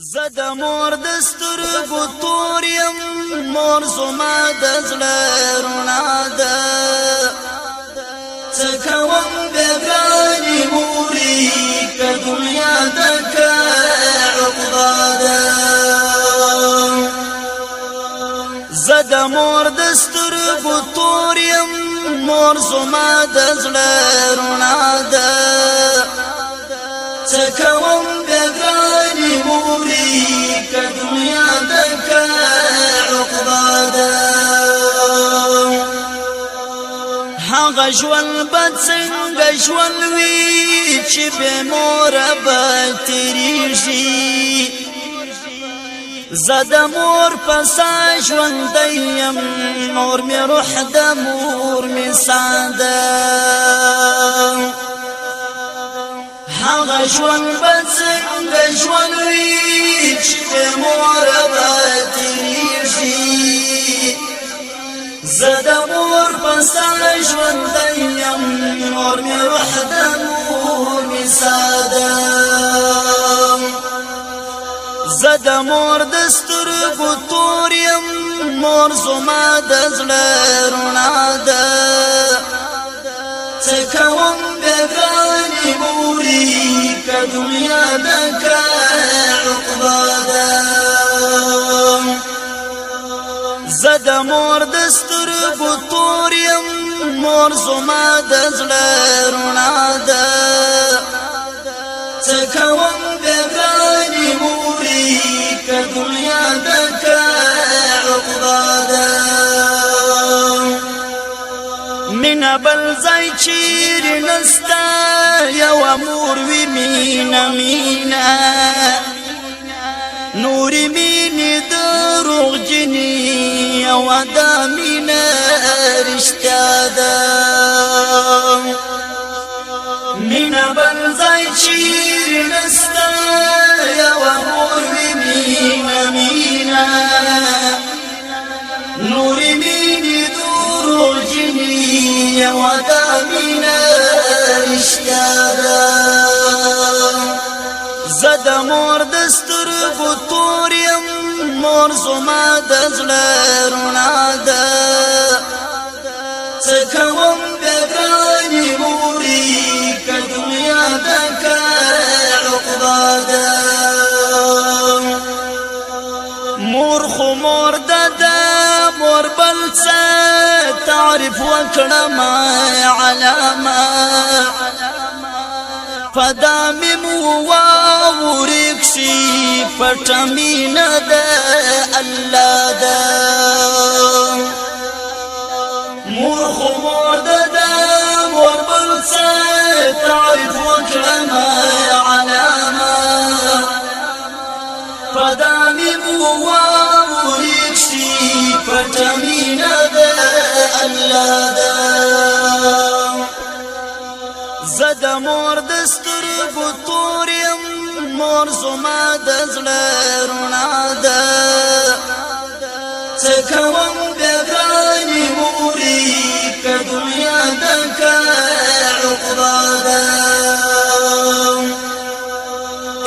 زد مور دسترګو تور یم مور زما د زړه رڼا ده څه کوم بېګانې مورې که دنیا ده که عقبا ده زد مور دسترګو تور یم مور زما د زړه رڼا ده څه کوم بېګانې مورې که دنیا ده که عقبا ده هغه ژوند به څنګه ژوند وي چې بې موره به تېرېږي زه د مور په سا ژوندی یم مور مې روح ده مور مې ساه ده هغه ژوند به څنګه ژوند وي چې بې موره به تېرېږي زه د مور په سا ژوندی یم مور مې روح ده مور مې ساه ده زه د مور د سترګو تور یم مور زما د زړه رڼا ده څه کوم بېګانې مورې که دنیا ده که عقبا ده زه د مور د سترګو تور یم مور زما د زړه رڼا ده څه کوم بېګانې مورې که دنیا ده که عقبا ده مینه بل ځای چیرې نسته یوه مور وي مینه مینه نورې مینې دروغجنې یوه دا مینه رښتیا ده مینه بل ځای چیرې نسته یوه مور وي مینه مینه نورې مینې دروغجنې یوه دا مینه رښتیا ده زه د مور د سترګو تور یم مور زما د زړه رڼا ده څه کوم بېګانې مورې که دنیا ده که عقبا ده مور خو مور ده مور بل څه تعریف وکړمه علامه فدا مې واورېږ شي پټه مینه ده الله ده مور خو مور ده مور بل څه تعریف وکړمه علامه فدا مې واورېږ شي پټه مینه ده الله ده زه د مور د سترګو تور یم مور زما د زړه رڼا ده څه کوم بېګانې مورې که دنیا ده که عقبا ده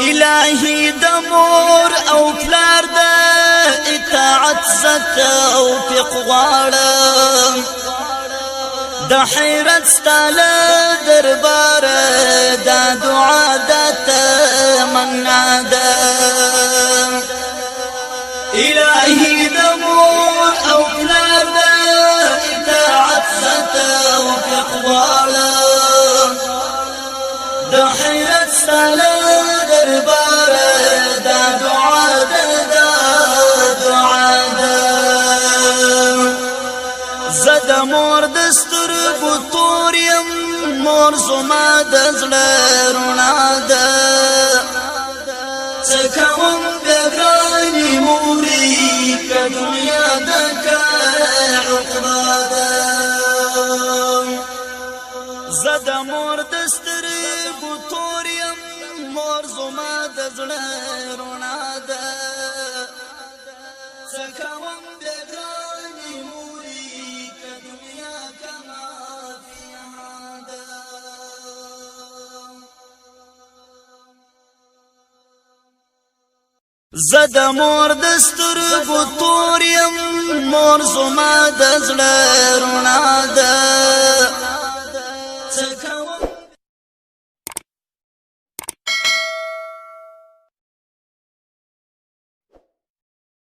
الهي د مور او پلار ده اطاعت زه توفیق غواړم د حیرت ستا له درباره دا دعا ده تمنا ده الهي د مور او پلار ده اطاعت زه توفیق غواړم د حیرت ستا له درباره دا دعا ده دعا ده زه د مور د سترګو تور یم مور زما د زړه رڼا ده څه کوم بېګانې مورې که دنیا ده که عقبا ده زه د مور د سترګو تور یم مور زما د زړه رڼا ده څه کوم بېګانې مورې که دنیا کما فیها ده زد مور دستر گتوریم مور زما دزل رونا ده